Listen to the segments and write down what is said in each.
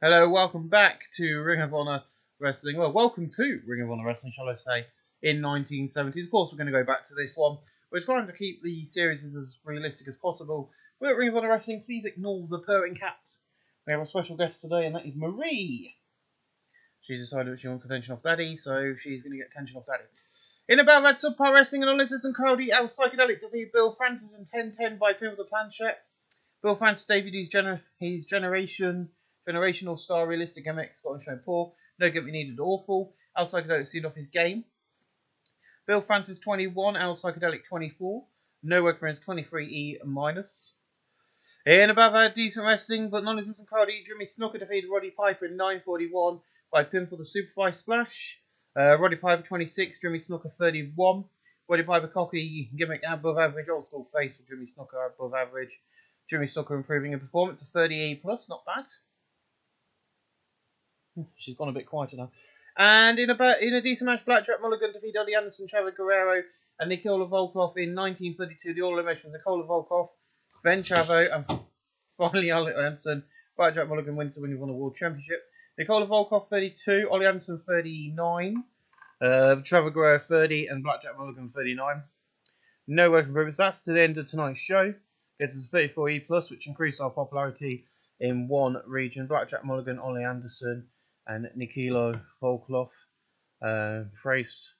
Hello, welcome back to Ring of Honor Wrestling. Well, welcome to Ring of Honor Wrestling, shall I say, in 1970s. Of course, we're going to go back to this one. We're trying to keep the series as realistic as possible. We're at Ring of Honor Wrestling. Please ignore the purring cat. We have a special guest today, and that is Marie. She's decided that she wants attention off Daddy, so she's going to get attention off Daddy. In about that subpar wrestling and non-existent Cody, our psychedelic defeat Bill Francis in 10-10 by pin of the planchette. Bill Francis debuted his generational star realistic gimmick, Scotland show poor, no gimmick needed awful. Al Psychedelic sealed off his game. Bill Francis 21, Al Psychedelic 24, no work remains 23E minus. In above that decent wrestling, but non-existent Cardi, Jimmy Snuka defeated Roddy Piper in 9:41 by pinfall the Superfly Splash. Roddy Piper 26, Jimmy Snuka 31. Roddy Piper cocky gimmick above average, old school face for Jimmy Snuka above average. Jimmy Snuka improving in performance to 30E plus, not bad. She's gone a bit quieter now. And in a decent match, Blackjack Mulligan defeated Eddie Anderson, Trevor Guerrero, and Nikola Volkov in 1932. The all-elimination was Nikola Volkov, Ben Chavo, and finally Ollie Anderson. Blackjack Mulligan wins the Ring of Honor World Championship. Nikola Volkov 32, Ollie Anderson 39, Trevor Guerrero 30, and Blackjack Mulligan 39. No work improvements. That's to the end of tonight's show. This is 34E plus, which increased our popularity in one region. Blackjack Mulligan, Ollie Anderson, and Nikola Volkov. Praised.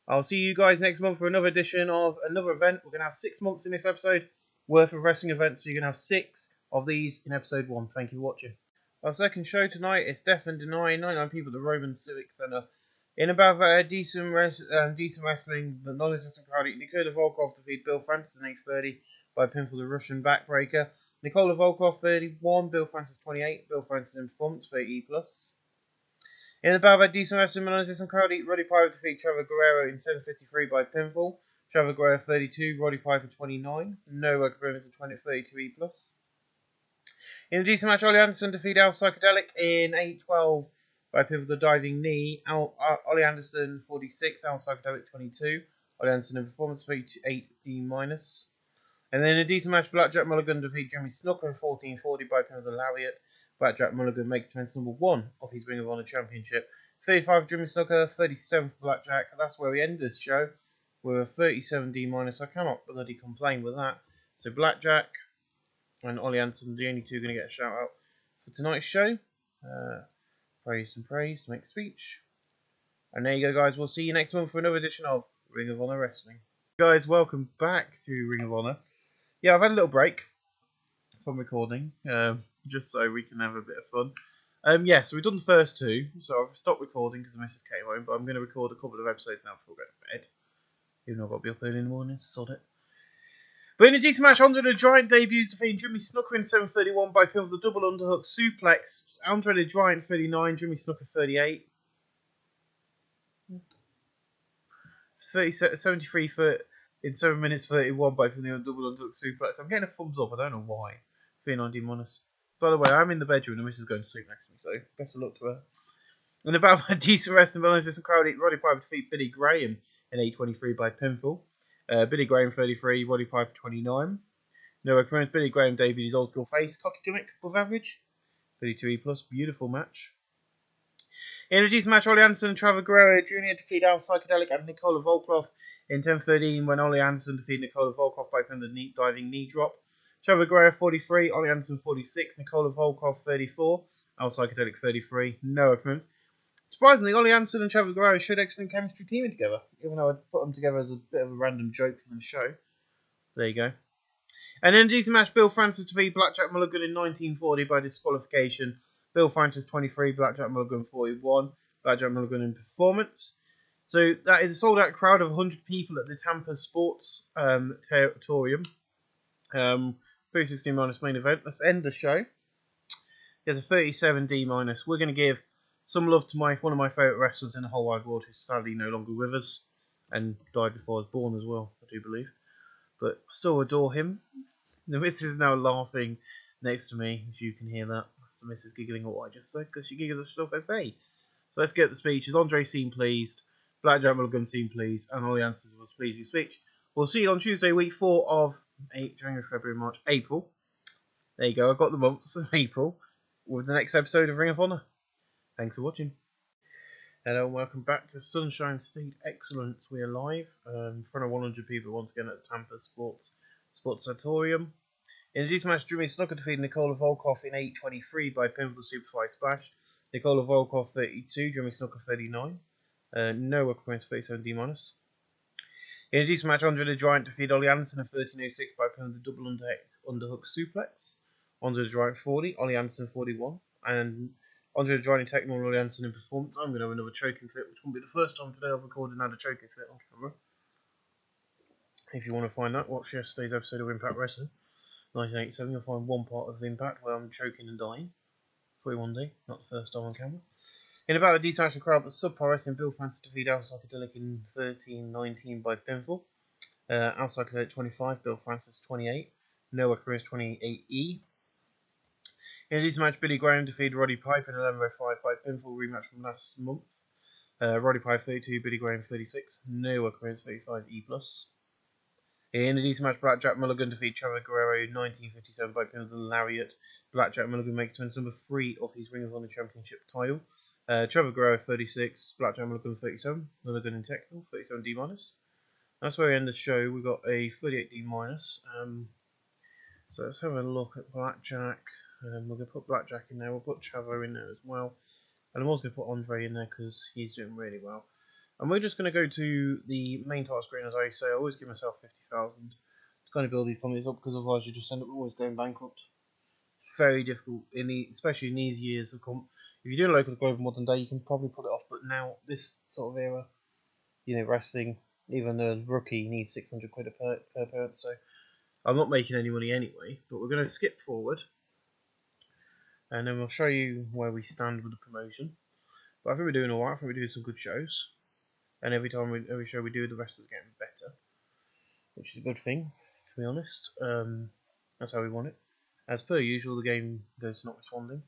I'll see you guys next month for another edition of another event. We're going to have 6 months in this episode worth of wrestling events, so you're going to have 6 of these in episode 1. Thank you for watching. Our second show tonight is Death and Deny, 99 people at the Roman Civic Centre. In about decent wrestling, the non-existent crowd, Nikola Volkov defeated Bill Francis in 8:30 by pinfall the Russian backbreaker. Nikola Volkov 31, Bill Francis 28, Bill Francis in performance 30E plus. In the battle of decent wrestling, the non-existent crowd, Roddy Piper defeated Trevor Guerrero in 7:53 by pinfall. Trevor Guerrero 32, Roddy Piper 29, no work improvements of 32E plus. In the decent match, Ollie Anderson defeated Al Psychedelic in 8:12 by pivot the diving knee. Ollie Anderson 46, Al Psychedelic 22. Ollie Anderson in performance 38D minus. And then in a decent match, Blackjack Mulligan defeated Jimmy Snuka in 14:40 by pivot the lariat. Blackjack Mulligan makes defense number 1 of his Ring of Honor Championship. 35 for Jimmy Snuka, 37 for Blackjack. That's where we end this show. We're a 37D minus. I cannot bloody complain with that. So Blackjack and Ollie Anderson, the only two going to get a shout out for tonight's show. Praised, make speech. And there you go, guys. We'll see you next month for another edition of Ring of Honor Wrestling. Guys, welcome back to Ring of Honor. Yeah, I've had a little break from recording, just so we can have a bit of fun. So we've done the first 2, so I've stopped recording because the missus came home, but I'm going to record a couple of episodes now before I go to bed. Even though I've got to be up early in the morning, sod it. But in a decent match, Andre the Giant debuts defeating Jimmy Snuka in 7:31 by pin of the double underhook suplex. Andre the Giant 39, Jimmy Snuka 38. 73 foot in 7 minutes 31 by pin of the double underhook suplex. I'm getting a thumbs up, I don't know why. 39D minus. By the way, I'm in the bedroom and the missus is going to sleep next to me, so best of luck to her. And about my decent wrestling balance, this crowd, Roddy Piper defeat Billy Graham in 8:23 by pinfall. Billy Graham 33, Roddy Piper 29. No recommends. Billy Graham debuted his old school face, cocky gimmick, above average. 32E plus, beautiful match. In a decent match, Ollie Anderson and Trevor Guerrero Jr. defeat Al Psychedelic and Nikola Volkov in 10:13 when Ollie Anderson defeated Nikola Volkov by pin the diving knee drop. Trevor Guerrero 43, Ollie Anderson 46, Nikola Volkov 34, Al Psychedelic 33. No recommends. Surprisingly, Ollie Anderson and Trevor Guerrero showed excellent chemistry teaming together, even though I'd put them together as a bit of a random joke in the show. There you go. And in a decent match, Bill Francis defeated Blackjack Mulligan in 19:40 by disqualification. Bill Francis 23, Blackjack Mulligan 41, Blackjack Mulligan in performance. So that is a sold-out crowd of 100 people at the Tampa Sports Territorium. 316 minus main event. Let's end the show. There's a 37D minus. We're going to give some love to one of my favourite wrestlers in the whole wide world, who's sadly no longer with us, and died before I was born as well, I do believe. But still adore him. The missus is now laughing next to me, if you can hear that. That's the missus giggling at what I just said, because she giggles at stuff I say. So let's get the speeches. Andre seemed pleased, Blackjack Mulligan seemed pleased, and Ollie Anderson was pleased with his speech. We'll see you on Tuesday, week 4 of January, February, March, April. There you go. I got the months of April with the next episode of Ring of Honor. Thanks for watching. Hello and welcome back to Sunshine State Excellence. We are live in front of 100 people once again at the Tampa Sportsatorium. In the match, Jimmy Snuka defeated Nikola Volkov in 8:23 by pinfall superfly splash. Nikola Volkov 32, Jimmy Snuka 39. Noah Quinn 37 D-. In a decent match, Andre the Giant defeated Ollie Anderson in 13:06 by pinning the double underhook suplex. Andre the Giant 40, Ollie Anderson 41, and Andre the Giant technical Ollie Anderson in performance. I'm going to have another choking fit, which won't be the first time today I've recorded and had a choking fit on camera. If you want to find that, watch yesterday's episode of Impact Wrestling 1987. You'll find one part of the Impact where I'm choking and dying. 41D, not the first time on camera. In about a decent match of crowd, but subpar wrestling, Bill Francis defeated Al Psychedelic in 13:19 by pinfall. Al Psychedelic 25, Bill Francis 28, Noah Chris 28E. In a decent match, Billy Graham defeated Roddy Pipe in 11:05 by pinfall, rematch from last month. Roddy Pipe 32, Billy Graham 36, Noah Chris 35E+. In a decent match, Blackjack Mulligan defeated Trevor Guerrero 19:57 by pinfall lariat. Blackjack Mulligan makes defense number 3 of his Ring of Honor Championship title. Trevor Guerrero 36, Blackjack Mulligan 37, Mulligan in technical 37 D-. That's where we end the show. We've got a 38 D-. So let's have a look at Blackjack. We're going to put Blackjack in there. We'll put Chavo in there as well. And I'm also going to put Andre in there because he's doing really well. And we're just going to go to the main title screen, as I say. I always give myself 50,000 to kind of build these companies up, because otherwise you just end up always going bankrupt. Very difficult, especially in these years of if you're doing local to global modern day, you can probably put it off. But now, this sort of era, wrestling, even a rookie needs 600 quid per parent. So I'm not making any money anyway. But we're going to skip forward, and then we'll show you where we stand with the promotion. But I think we're doing alright. I think we're doing some good shows. And every show we do, the wrestlers are getting better, which is a good thing, to be honest. That's how we want it. As per usual, the game goes to not responding.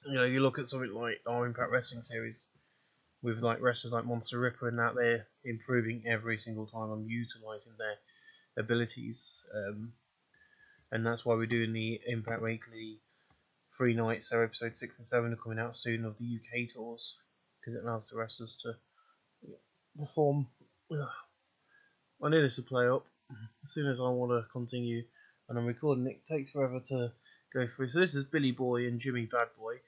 You look at something like our Impact Wrestling series with like wrestlers like Monster Ripper and that, they're improving every single time. I'm utilising their abilities, and that's why we're doing the Impact Weekly 3 nights. So episode 6 and 7 are coming out soon of the UK tours, because it allows the wrestlers to perform. I need this to play up as soon as I want to continue, and I'm recording. It takes forever to go through. So this is Billy Boy and Jimmy Bad Boy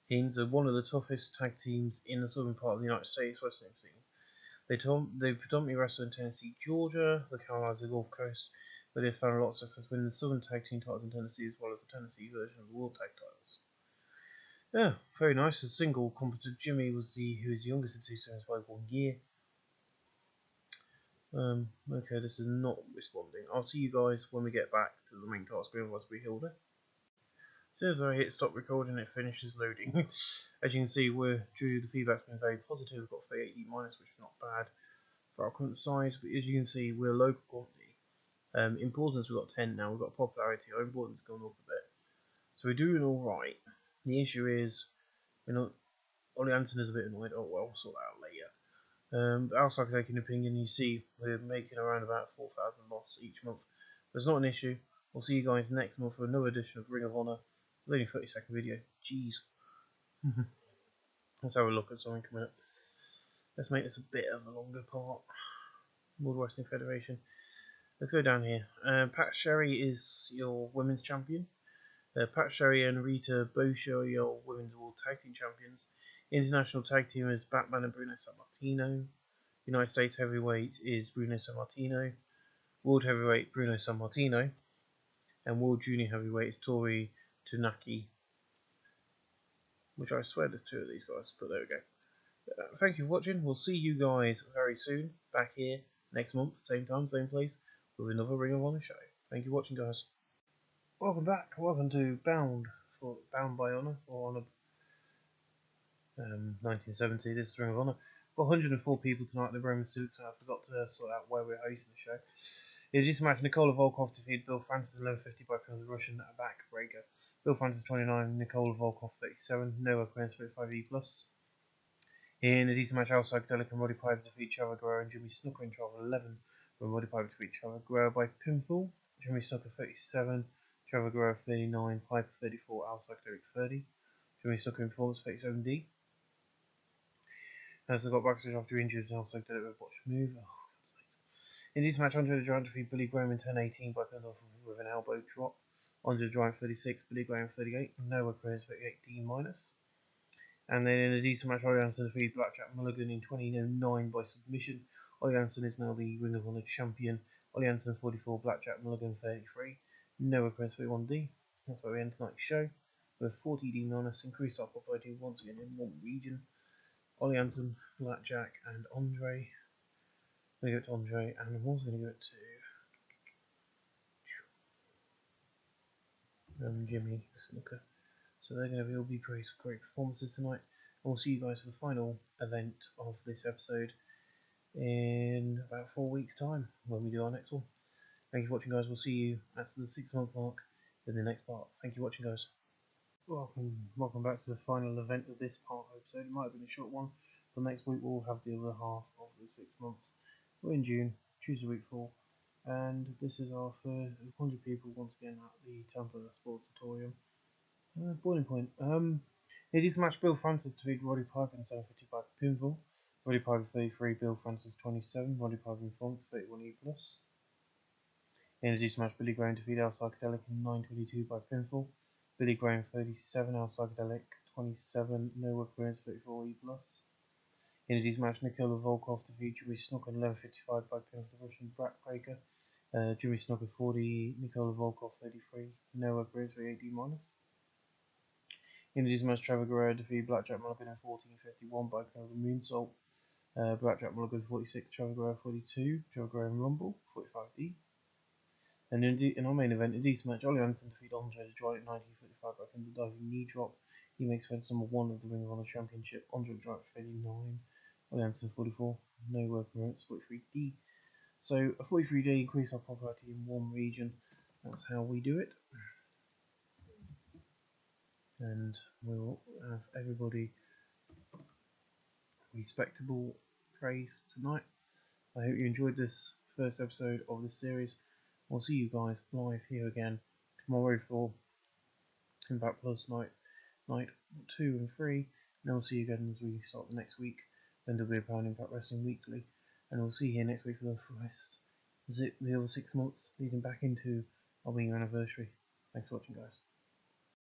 Haynes are one of the toughest tag teams in the southern part of the United States wrestling scene. They predominantly wrestle in Tennessee, Georgia, the Carolinas, the Gulf Coast, but they've found a lot of success winning the southern tag team titles in Tennessee, as well as the Tennessee version of the World Tag titles. Yeah, very nice. The single competent Jimmy who was the youngest of the two siblings by 1 year. Okay, this is not responding. I'll see you guys when we get back to the main title screen, otherwise we healed it. As soon as I hit stop recording, it finishes loading. As you can see, the feedback's been very positive. We've got 38 D-, which is not bad for our current size. But as you can see, we're a local company. Importance, we've got 10 now. We've got popularity. Our importance has gone up a bit. So we're doing alright. The issue is, Ollie Anderson is a bit annoyed. Oh well, we'll sort that out later. But outside of taking an opinion, you see we're making around about 4,000 loss each month. But it's not an issue. We'll see you guys next month for another edition of Ring of Honor. It's only a 30-second video. Jeez. Let's have a look at something coming up. Let's make this a bit of a longer part. World Wrestling Federation. Let's go down here. Pat Sherry is your women's champion. Pat Sherry and Rita Boscia are your women's world tag team champions. International tag team is Batman and Bruno Sammartino. United States heavyweight is Bruno Sammartino. World heavyweight Bruno Sammartino. And world junior heavyweight is Tori Tunaki. Which I swear there's 2 of these guys, but there we go. Thank you for watching. We'll see you guys very soon, back here next month, same time, same place, with another Ring of Honor show. Thank you for watching, guys. Welcome back. Welcome to Bound by Honor, or Honor 1970. This is Ring of Honor. Got 104 people tonight in the Roman suits, and I forgot to sort out where we're hosting the show. In this match, Nikola Volkov defeated Bill Francis 11:50 by the Russian backbreaker. Bill Francis 29, Nikola Volkov 37, Noah Quinn 35E+. In a decent match, Al Psychedelic and Roddy Piper defeat Trevor Guerrero and Jimmy Snuka in 12:11, when Roddy Piper defeated Trevor Guerrero by pinfall. Jimmy Snuka 37, Trevor Guerrero 39, Piper 34, Al Psychedelic 30. Jimmy Snuka in performance for XOMD. As I got backstage after injured, and Al Psychedelic with botched move. In this match, Andre the Giant defeated Billy Graham in 10-18 by pinfall with an elbow drop. Andre the Giant 36, Billy Graham 38, Noah Credits 38 D-. And then in a decent match, Ollie Anderson defeated Blackjack Mulligan in 2009 by submission. Ollie Anderson is now the Ring of Honor champion. Ollie Anderson 44, Blackjack Mulligan 33, Noah Credits 31D. That's where we end tonight's show. With 40 D-, increased our popularity once again in one region. Ollie Anderson, Blackjack, and Andre. I'm going to give it to Andre, and I'm also going to give it to Jimmy Snuka. So they're going to all be praised for great performances tonight. And we'll see you guys for the final event of this episode in about 4 weeks' time when we do our next one. Thank you for watching, guys. We'll see you after the 6-month mark in the next part. Thank you for watching, guys. Welcome back to the final event of this part episode. It might have been a short one, but next week we'll have the other half of the 6 months. We're in June, Tuesday week 4, and this is our first 100 people once again at the Tampa Sportatorium. Boiling Point. It is match Bill Francis defeated Roddy Piper in 750 by pinfall. Roddy Piper 33, Bill Francis 27, Roddy Piper in front 31 E+. In a decent match, Billy Graham defeated Al Psychedelic in 922 by pinfall. Billy Graham 37, Al Psychedelic 27, Noah Credits 34 E+. In a decent match, Nikola Volkov defeated Jimmy Snuka in 11:55 by pinfall the Russian backbreaker. Jimmy Snuka 40, Nikola Volkov 33, Noah Credits 38 D-. In a decent match, Trevor Guerrero defeated Blackjack Mulligan in 14:51 by pinfall moonsault. Blackjack Mulligan 46, Trevor Guerrero 42, Trevor Guerrero in Rumble 45D. And in our main event, a decent match, Ollie Anderson defeated Andre the Giant in 19:55 by pinfall diving knee drop. He makes defense number 1 of the Ring of Honor Championship. Andre the Giant 39, Ollie Anderson 44, no work clearance 43D. So a 43D increase our popularity in one region. That's how we do it. And we'll have everybody respectable praise tonight. I hope you enjoyed this first episode of this series. We'll see you guys live here again tomorrow for Impact Plus night 2 and 3. And we'll see you again as we start the next week. Then there'll be a Pound Impact Wrestling Weekly. And we'll see you here next week for the rest. Is it the other 6 months leading back into our 1-year anniversary? Thanks for watching, guys.